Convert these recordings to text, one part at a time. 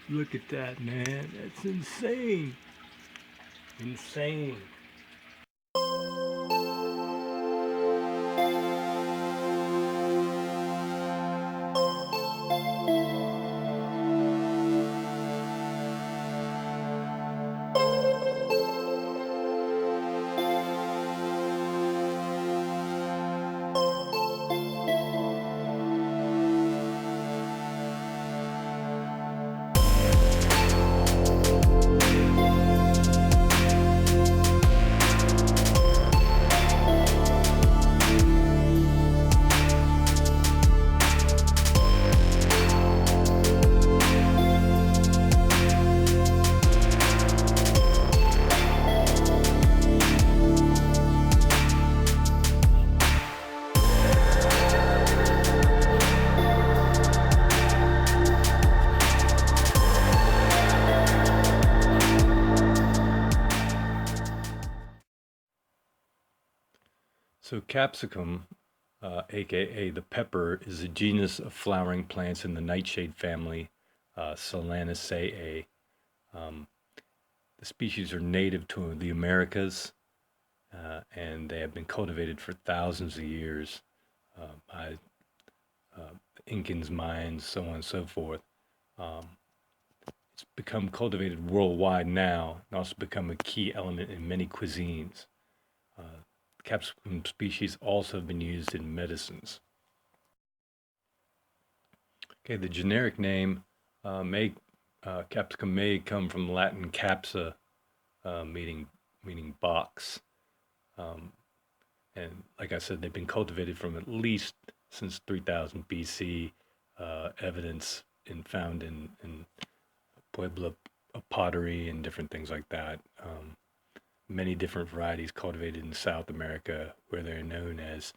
Look at that, man. That's insane. Insane. So capsicum, aka the pepper, is a genus of flowering plants in the nightshade family, Solanaceae. Um, the species are native to the Americas, and they have been cultivated for thousands of years by Incans, Mayans, so on and so forth. Um, it's become cultivated worldwide now, and also become a key element in many cuisines. Uh, Capsicum species also have been used in medicines. Okay, the generic name may capsicum may come from Latin capsa, meaning box. Um, and like I said, they've been cultivated from at least since 3000 BC. Evidence found in Puebla pottery and different things like that. Many different varieties cultivated in South America, where they're known as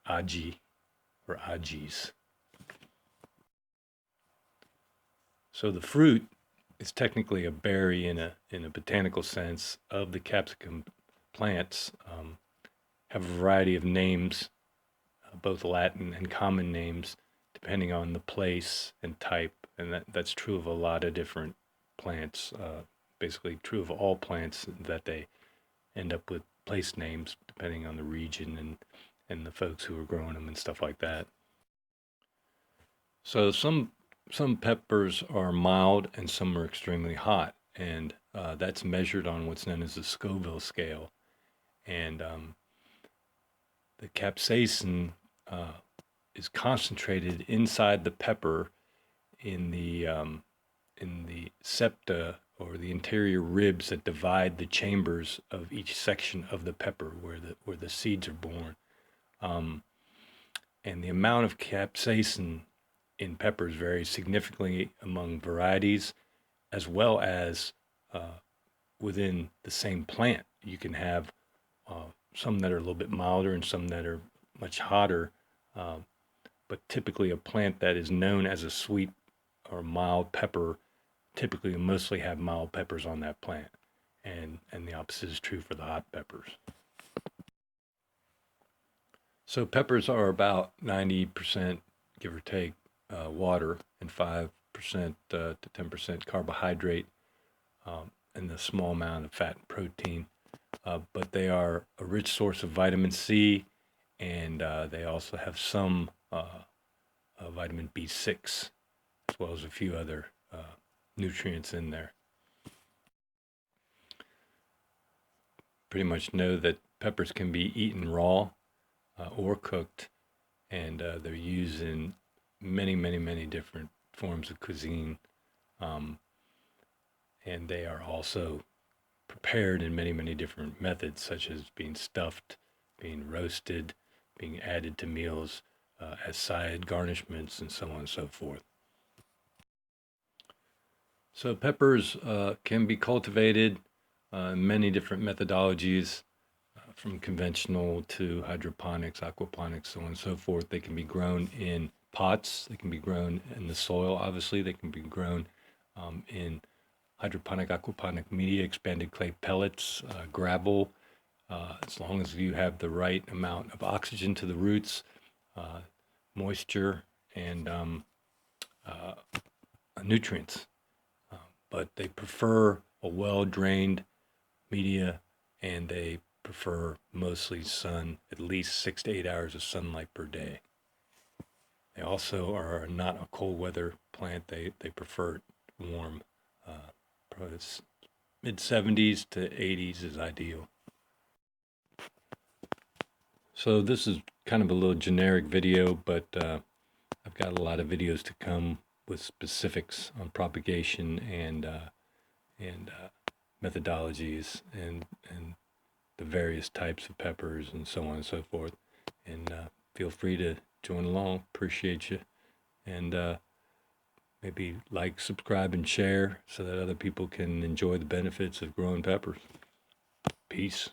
aji or ajis. So the fruit is technically a berry in a botanical sense of the capsicum plants. Have a variety of names, both Latin and common names, depending on the place and type, and that's true of a lot of different plants. Basically, true of all plants that they end up with place names depending on the region and the folks who are growing them and stuff like that. So some peppers are mild and some are extremely hot, and that's measured on what's known as the Scoville scale. And the capsaicin is concentrated inside the pepper in the septa or the interior ribs that divide the chambers of each section of the pepper where the seeds are born. Um, and the amount of capsaicin in peppers varies significantly among varieties as well as uh, within the same plant. You can have some that are a little bit milder and some that are much hotter, uh, but typically a plant that is known as a sweet or mild pepper typically mostly have mild peppers on that plant. And the opposite is true for the hot peppers. So peppers are about 90%, give or take, water and 5% to 10% carbohydrate, and a small amount of fat and protein. But they are a rich source of vitamin C, and they also have some vitamin B6, as well as a few other nutrients in there. Pretty much know that peppers can be eaten raw or cooked, and they're used in many different forms of cuisine. Um, and they are also prepared in many different methods, such as being stuffed, being roasted, being added to meals as side garnishments, and so on and so forth. So peppers can be cultivated in many different methodologies, from conventional to hydroponics, aquaponics, so on and so forth. They can be grown in pots. They can be grown in the soil, obviously. They can be grown in hydroponic, aquaponic media, expanded clay pellets, gravel, as long as you have the right amount of oxygen to the roots, uh, moisture, and nutrients. but they prefer a well-drained media, and they prefer mostly sun, at least 6 to 8 hours of sunlight per day. They also are not a cold weather plant. They prefer warm. Probably mid 70s to 80s is ideal. So this is kind of a little generic video, but I've got a lot of videos to come with specifics on propagation and methodologies and the various types of peppers and so on and so forth. And feel free to join along. Appreciate you. And maybe like, subscribe, and share so that other people can enjoy the benefits of growing peppers. Peace.